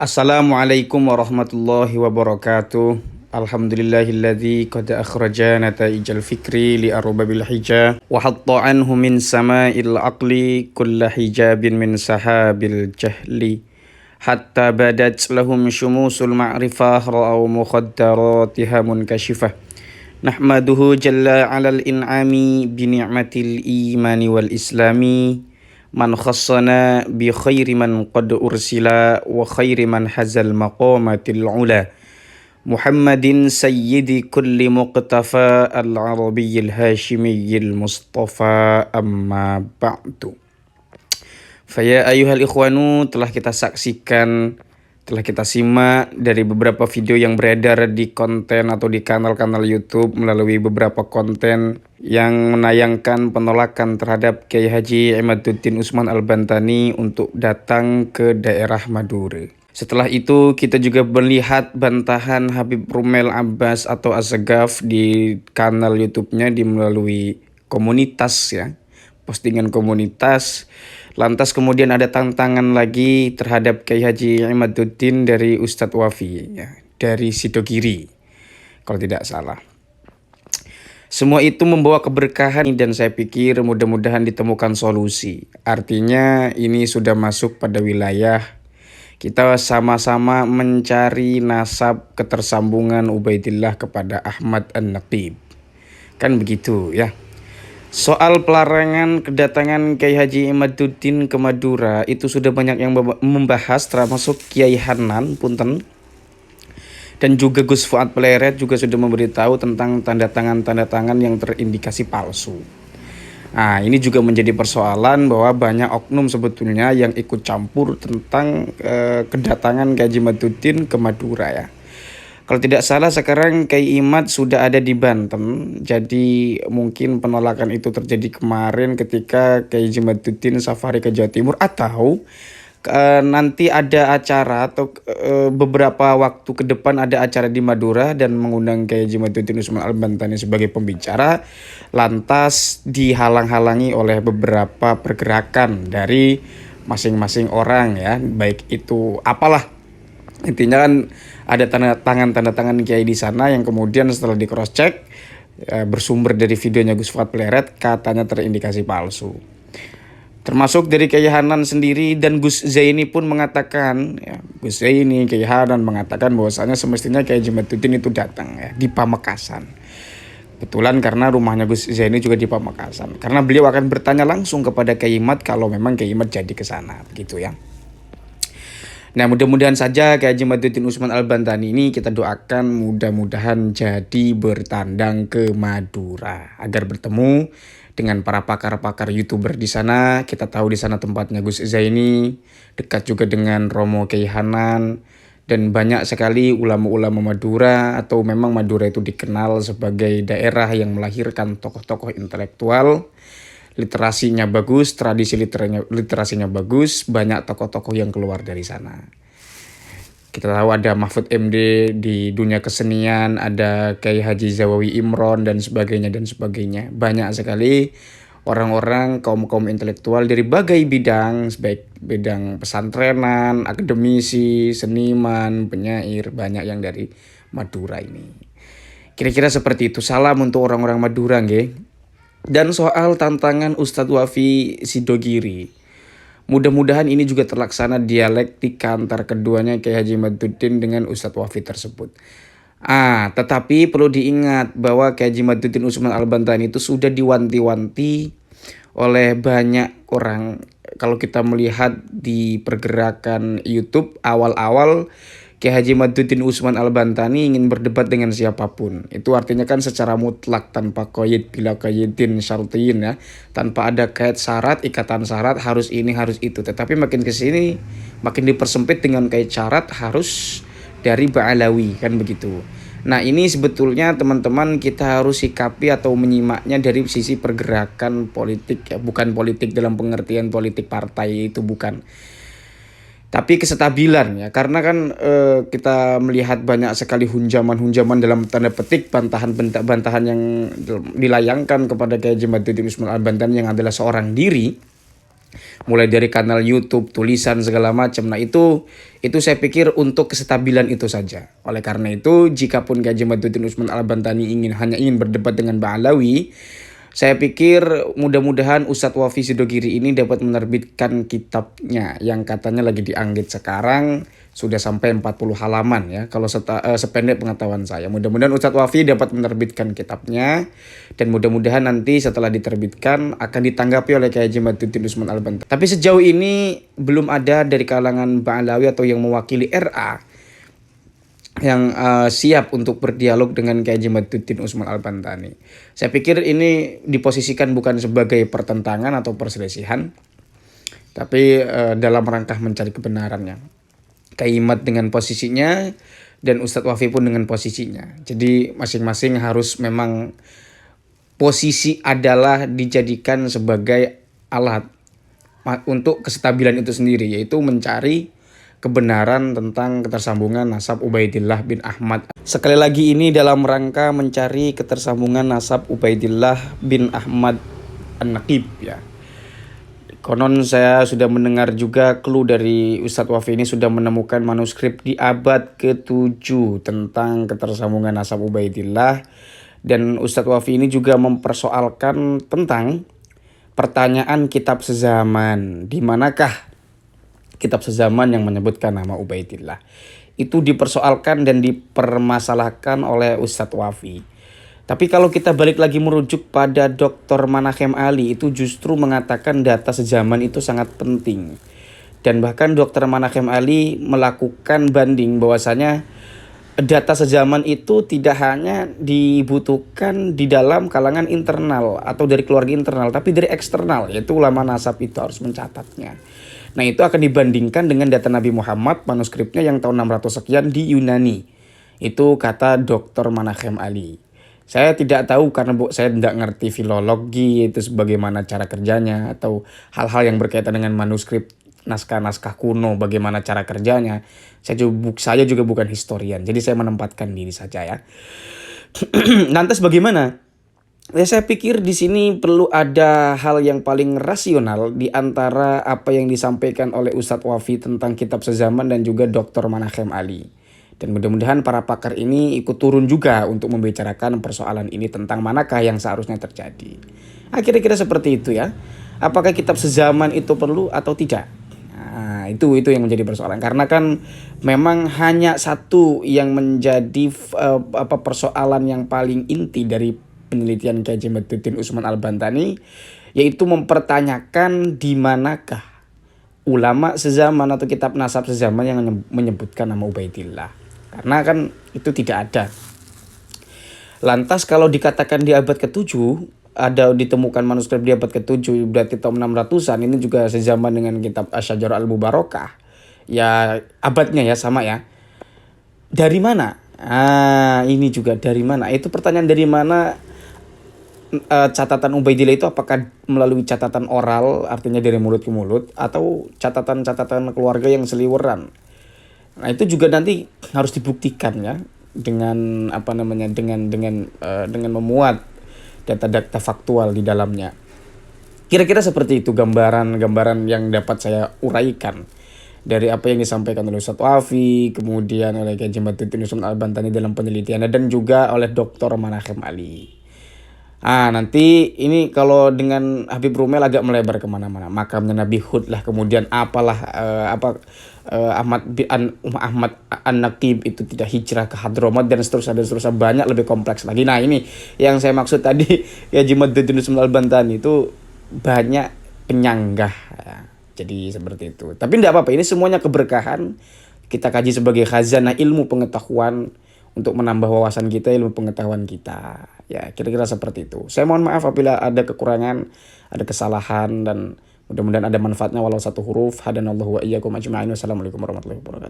Assalamualaikum warahmatullahi wabarakatuh. Alhamdulillahilladzi qad akhraja nataijal fikri li arbabil hija wa hatta anhu min sama'il aqli kulla hijabin min sahabil jahli hatta badat lahum syumusul ma'rifah ra'aw mukhaddaratiha munkashifah. Nahmaduhu jalla 'alal in'ami bi ni'matil imani wal islami man khassana bi khairi man qad ursila wa khairi man hazal maqamatil ula Muhammadin sayyidi kulli muqtafa al-arabiyyil hashimiyyil mustafa amma ba'du. Faya ayuhal ikhwanu, telah kita saksikan, telah kita simak dari beberapa video yang beredar di konten atau di kanal-kanal YouTube melalui beberapa konten yang menayangkan penolakan terhadap Kiai Haji Imaduddin Usman Al-Bantani untuk datang ke daerah Madura. Setelah itu kita juga melihat bantahan Habib Rumel Abbas atau Assegaf di kanal YouTube-nya di melalui komunitas ya, postingan komunitas. Lantas kemudian ada tantangan lagi terhadap Kiai Haji Imaduddin dari Ustadz Wafi ya, dari Sidogiri kalau tidak salah. Semua itu membawa keberkahan dan saya pikir mudah-mudahan ditemukan solusi. Artinya ini sudah masuk pada wilayah kita sama-sama mencari nasab ketersambungan Ubaidillah kepada Ahmad An-Naqib. Kan begitu ya. Soal pelarangan kedatangan Kiai Haji Imaduddin ke Madura itu sudah banyak yang membahas, termasuk Kiai Hanan punten dan juga Gus Fuad Pleret juga sudah memberitahu tentang tanda tangan yang terindikasi palsu. Nah, ini juga menjadi persoalan bahwa banyak oknum sebetulnya yang ikut campur tentang kedatangan Kiai Haji Imaduddin ke Madura ya. Kalau tidak salah sekarang Kiai Imad sudah ada di Banten. Jadi mungkin penolakan itu terjadi kemarin ketika Kiai Imaduddin safari ke Jawa Timur, atau nanti ada acara atau beberapa waktu ke depan ada acara di Madura dan mengundang Kiai Imaduddin Usman Al-Bantani sebagai pembicara, lantas dihalang-halangi oleh beberapa pergerakan dari masing-masing orang ya, baik itu apalah. Intinya kan ada tanda tangan Kiai di sana yang kemudian setelah di cross check bersumber dari videonya Gus Fuad Pleret katanya terindikasi palsu. Termasuk dari Kiai Hanan sendiri dan Gus Zaini pun mengatakan ya, Gus Zaini, Kiai Hanan mengatakan bahwasanya semestinya Kiai Imaduddin itu datang ya di Pamekasan. Kebetulan karena rumahnya Gus Zaini juga di Pamekasan. Karena beliau akan bertanya langsung kepada Kiai Imad kalau memang Kiai Imad jadi ke sana begitu ya. Nah, mudah-mudahan saja Kiai Haji Imaduddin Usman Al-Bantani ini kita doakan mudah-mudahan jadi bertandang ke Madura agar bertemu dengan para pakar-pakar YouTuber di sana. Kita tahu di sana tempatnya Gus Zaini, dekat juga dengan Romo Kiai Hanan, dan banyak sekali ulama-ulama Madura, atau memang Madura itu dikenal sebagai daerah yang melahirkan tokoh-tokoh intelektual. Literasinya bagus, tradisi literasinya bagus, banyak tokoh-tokoh yang keluar dari sana. Kita tahu ada Mahfud MD di dunia kesenian, ada Kiai Haji Zawawi Imron dan sebagainya dan sebagainya. Banyak sekali orang-orang kaum intelektual dari berbagai bidang, baik bidang pesantrenan, akademisi, seniman, penyair, banyak yang dari Madura ini. Kira-kira seperti itu. Salam untuk orang-orang Madura nggih. Dan soal tantangan Ustadz Wafi Sidogiri, mudah-mudahan ini juga terlaksana dialektika antara keduanya Kiai Haji Imaduddin dengan Ustadz Wafi tersebut. Tetapi perlu diingat bahwa Kiai Haji Imaduddin Usman Al-Bantani itu sudah diwanti-wanti oleh banyak orang. Kalau kita melihat di pergerakan YouTube awal-awal, Kiai Haji Imaduddin Usman Al-Bantani ingin berdebat dengan siapapun. Itu artinya kan secara mutlak tanpa qaid bila qaidin syartiyin ya. Tanpa ada kait syarat, ikatan syarat harus ini harus itu. Tetapi makin ke sini makin dipersempit dengan kait syarat harus dari Ba'alawi kan begitu. Nah, ini sebetulnya teman-teman kita harus sikapi atau menyimaknya dari sisi pergerakan politik ya, bukan politik dalam pengertian politik partai itu bukan. Tapi kestabilan ya, karena kan kita melihat banyak sekali hunjaman dalam tanda petik, bantahan yang dilayangkan kepada Kiai Haji Imaduddin Usman Al-Bantani yang adalah seorang diri mulai dari kanal YouTube, tulisan segala macam. Nah, itu saya pikir untuk kestabilan itu saja. Oleh karena itu, jikapun Kiai Haji Madhuddin Usman Al-Bantani hanya ingin berdebat dengan Ba'alawi, saya pikir mudah-mudahan Ustadz Wafi Sidogiri ini dapat menerbitkan kitabnya yang katanya lagi dianggit sekarang, sudah sampai 40 halaman ya kalau sependek pengetahuan saya. Mudah-mudahan Ustadz Wafi dapat menerbitkan kitabnya, dan mudah-mudahan nanti setelah diterbitkan akan ditanggapi oleh Kiai Haji Madhuddin Usman Al-Bantani. Tapi sejauh ini belum ada dari kalangan Ba'alawi atau yang mewakili RA yang siap untuk berdialog dengan Kiai Haji Madhuddin Usman Al-Bantani. Saya pikir ini diposisikan bukan sebagai pertentangan atau perselisihan, tapi dalam rangka mencari kebenarannya. Kiai Mad dengan posisinya dan Ustadz Wafi pun dengan posisinya. Jadi masing-masing harus memang posisi adalah dijadikan sebagai alat untuk kestabilan itu sendiri, yaitu mencari kebenaran tentang ketersambungan nasab Ubaidillah bin Ahmad. Sekali lagi ini dalam rangka mencari ketersambungan nasab Ubaidillah bin Ahmad An-Naqib ya. Konon saya sudah mendengar juga clue dari Ustadz Wafi ini sudah menemukan manuskrip di abad ke-7 tentang ketersambungan nasab Ubaidillah, dan Ustadz Wafi ini juga mempersoalkan tentang pertanyaan kitab sezaman, di manakah kitab sezaman yang menyebutkan nama Ubaidillah. Itu dipersoalkan dan dipermasalahkan oleh Ustadz Wafi. Tapi kalau kita balik lagi merujuk pada Dr. Manachem Ali, itu justru mengatakan data sezaman itu sangat penting. Dan bahkan Dr. Manachem Ali melakukan banding bahwasanya data sezaman itu tidak hanya dibutuhkan di dalam kalangan internal atau dari keluarga internal, tapi dari eksternal, yaitu ulama nasab itu harus mencatatnya. Nah, itu akan dibandingkan dengan data Nabi Muhammad manuskripnya yang tahun 600 sekian di Yunani. Itu kata Dr. Manachem Ali. Saya tidak tahu karena saya tidak ngerti filologi itu sebagaimana cara kerjanya atau hal-hal yang berkaitan dengan manuskrip naskah-naskah kuno bagaimana cara kerjanya. Saya juga bukan historian, jadi saya menempatkan diri saja ya. Lantas bagaimana? Ya, saya pikir di sini perlu ada hal yang paling rasional di antara apa yang disampaikan oleh Ustadz Wafi tentang kitab sezaman dan juga Dr. Manachem Ali. Dan mudah-mudahan para pakar ini ikut turun juga untuk membicarakan persoalan ini tentang manakah yang seharusnya terjadi. Kira-kira seperti itu ya. Apakah kitab sezaman itu perlu atau tidak? Nah, itu yang menjadi persoalan. Karena kan memang hanya satu yang menjadi persoalan yang paling inti dari penelitian Kiai Haji Madhuddin Usman Al-Bantani, yaitu mempertanyakan di manakah ulama sezaman atau kitab nasab sezaman yang menyebutkan nama Ubaidillah. Karena kan itu tidak ada. Lantas kalau dikatakan di abad ke-7 ada ditemukan manuskrip di abad ke-7 berarti tahun 600-an, ini juga sezaman dengan kitab Asy-Syajarah Al-Mubarakah. Ya abadnya ya sama ya. Dari mana? Ini juga dari mana? Itu pertanyaan dari mana. Catatan Ubaidillah itu apakah melalui catatan oral, artinya dari mulut ke mulut, atau catatan-catatan keluarga yang seliweran. Nah, itu juga nanti harus dibuktikan ya dengan dengan memuat data-data faktual di dalamnya. Kira-kira seperti itu gambaran yang dapat saya uraikan dari apa yang disampaikan oleh Ustadz Wafi, kemudian oleh Kiai Haji Madhuddin Usman Al-Bantani dalam penelitiannya, dan juga oleh Dr. Manachem Ali. Nanti ini kalau dengan Habib Rumel agak melebar kemana-mana. Makamnya Nabi Hud lah, kemudian Ahmad An-Naqib itu tidak hijrah ke Hadramaut dan seterusnya banyak lebih kompleks lagi. Nah, ini yang saya maksud tadi ya, Haji Madhuddin Usman Al-Bantani itu banyak penyanggah ya. Jadi seperti itu. Tapi tidak apa-apa, ini semuanya keberkahan. Kita kaji sebagai khazanah ilmu pengetahuan untuk menambah wawasan kita, ilmu pengetahuan kita. Ya, kira-kira seperti itu. Saya mohon maaf apabila ada kekurangan, ada kesalahan, dan mudah-mudahan ada manfaatnya walau satu huruf. Hadanallahu wa iyyakum ajma'in. Wassalamualaikum warahmatullahi wabarakatuh.